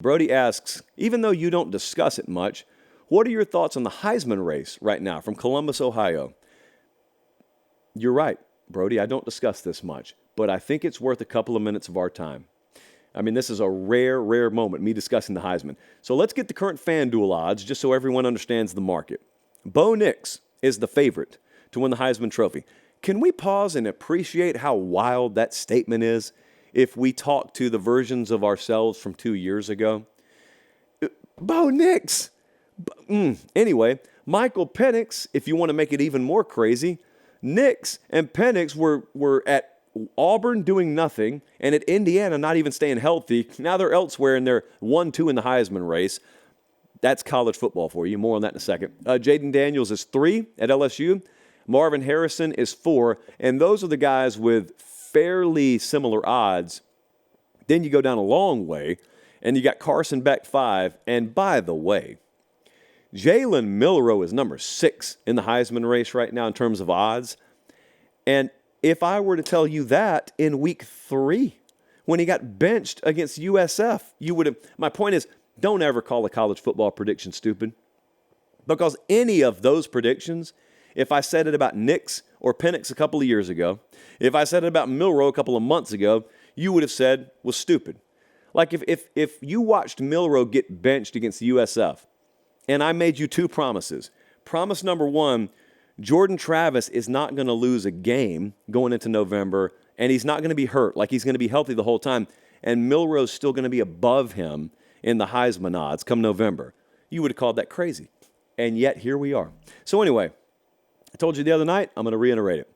Brody asks, even though you don't discuss it much, what are your thoughts on the Heisman race right now from Columbus, Ohio? You're right, Brody. I don't discuss this much, but I think it's worth a couple of minutes of our time. I mean, this is a rare, rare moment, me discussing the Heisman. So let's get the current FanDuel odds just so everyone understands the market. Bo Nix is the favorite to win the Heisman Trophy. Can we pause and appreciate how wild that statement is if we talk to the versions of ourselves from 2 years ago? Bo Nix! Anyway, Michael Penix, if you want to make it even more crazy, Nix and Penix were at Auburn doing nothing, and at Indiana not even staying healthy. Now they're elsewhere, and they're 1-2 in the Heisman race. That's college football for you. More on that in a second. Jaden Daniels is 3 at LSU. Marvin Harrison is 4, and those are the guys with fairly similar odds. Then you go down a long way, and you got Carson Beck 5. And by the way, Jalen Milroe is number 6 in the Heisman race right now in terms of odds. And if I were to tell you that in week 3, when he got benched against USF, you would have. My point is, don't ever call a college football prediction stupid. Because any of those predictions, if I said it about Nix or Penix a couple of years ago, if I said it about Milroe a couple of months ago, you would have said was stupid. Like if you watched Milroe get benched against USF, and I made you 2 promises. Promise number 1, Jordan Travis is not going to lose a game going into November, and he's not going to be hurt. Like, he's going to be healthy the whole time, and Milroe's still going to be above him in the Heisman odds come November. You would have called that crazy. And yet, here we are. So anyway, I told you the other night, I'm going to reiterate it.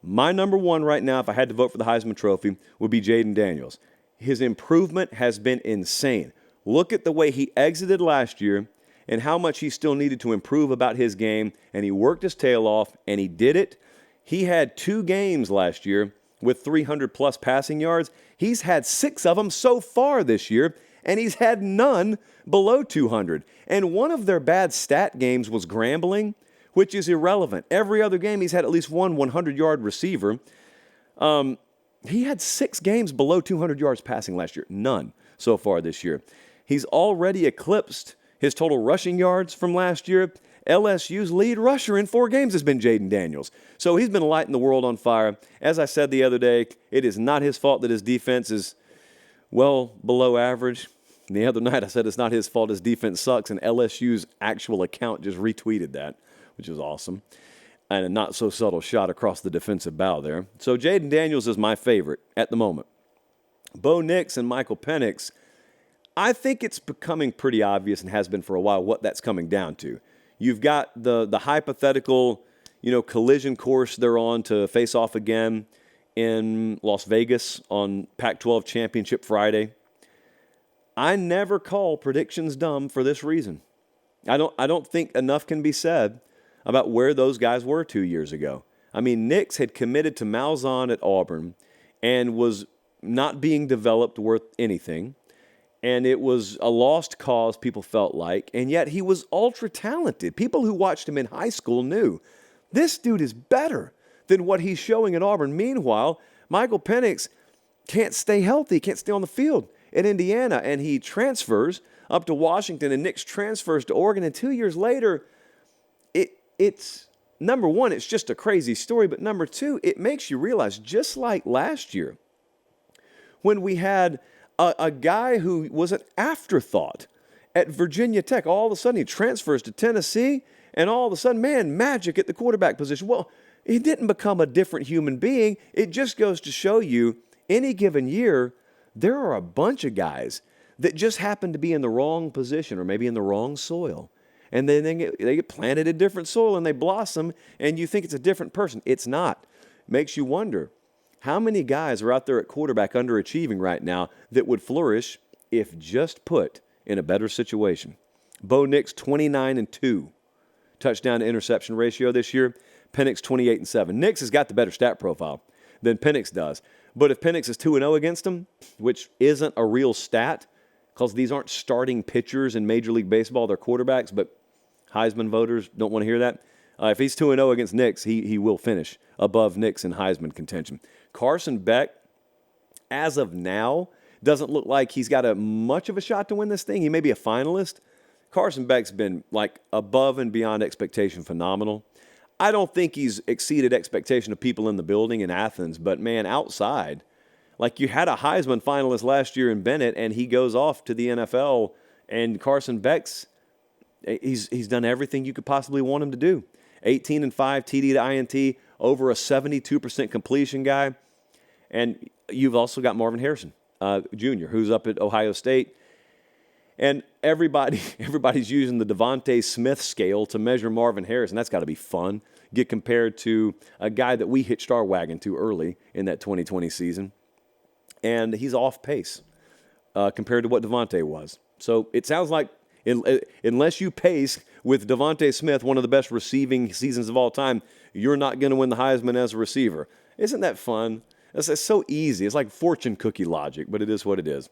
My number 1 right now, if I had to vote for the Heisman Trophy, would be Jaden Daniels. His improvement has been insane. Look at the way he exited last year and how much he still needed to improve about his game, and he worked his tail off, and he did it. He had 2 games last year with 300-plus passing yards. He's had 6 of them so far this year, and he's had none below 200. And one of their bad stat games was Grambling, which is irrelevant. Every other game, he's had at least one 100-yard receiver. He had 6 games below 200 yards passing last year. None so far this year. He's already eclipsed his total rushing yards from last year. LSU's lead rusher in 4 games has been Jaden Daniels. So he's been lighting the world on fire. As I said the other day, it is not his fault that his defense is well below average. The other night I said it's not his fault his defense sucks, and LSU's actual account just retweeted that, which is awesome. And a not-so-subtle shot across the defensive bow there. So Jaden Daniels is my favorite at the moment. Bo Nix and Michael Penix, I think it's becoming pretty obvious, and has been for a while, what that's coming down to. You've got the hypothetical, collision course they're on to face off again in Las Vegas on Pac-12 Championship Friday. I never call predictions dumb for this reason. I don't think enough can be said about where those guys were 2 years ago. I mean, Nix had committed to Malzahn at Auburn and was not being developed worth anything. And it was a lost cause, people felt like, and yet he was ultra-talented. People who watched him in high school knew, this dude is better than what he's showing at Auburn. Meanwhile, Michael Penix can't stay healthy, can't stay on the field at Indiana, and he transfers up to Washington, and Nix transfers to Oregon, and 2 years later, it's, number one, it's just a crazy story, but number 2, it makes you realize, just like last year, when we had a guy who was an afterthought at Virginia Tech. All of a sudden, he transfers to Tennessee, and all of a sudden, man, magic at the quarterback position. Well, he didn't become a different human being. It just goes to show you, any given year, there are a bunch of guys that just happen to be in the wrong position or maybe in the wrong soil. And then they get planted in different soil, and they blossom, and you think it's a different person. It's not. Makes you wonder, how many guys are out there at quarterback underachieving right now that would flourish if just put in a better situation? Bo Nix, 29-2 touchdown to interception ratio this year. Penix, 28-7. Nix has got the better stat profile than Penix does. But if Penix is 2-0 against him, which isn't a real stat, because these aren't starting pitchers in Major League Baseball, they're quarterbacks, but Heisman voters don't want to hear that. If he's 2-0 against Nix, he will finish above Nix in Heisman contention. Carson Beck, as of now, doesn't look like he's got much of a shot to win this thing. He may be a finalist. Carson Beck's been like above and beyond expectation phenomenal. I don't think he's exceeded expectation of people in the building in Athens, but man, outside, like you had a Heisman finalist last year in Bennett, and he goes off to the NFL, and Carson Beck's, he's done everything you could possibly want him to do. 18-5, TD to INT, over a 72% completion guy. And you've also got Marvin Harrison Jr., who's up at Ohio State. And everybody's using the Devontae Smith scale to measure Marvin Harrison. That's got to be fun. Get compared to a guy that we hitched our wagon to early in that 2020 season. And he's off pace compared to what Devontae was. So it sounds like unless you pace with Devontae Smith, one of the best receiving seasons of all time, you're not going to win the Heisman as a receiver. Isn't that fun? It's so easy. It's like fortune cookie logic, but it is what it is.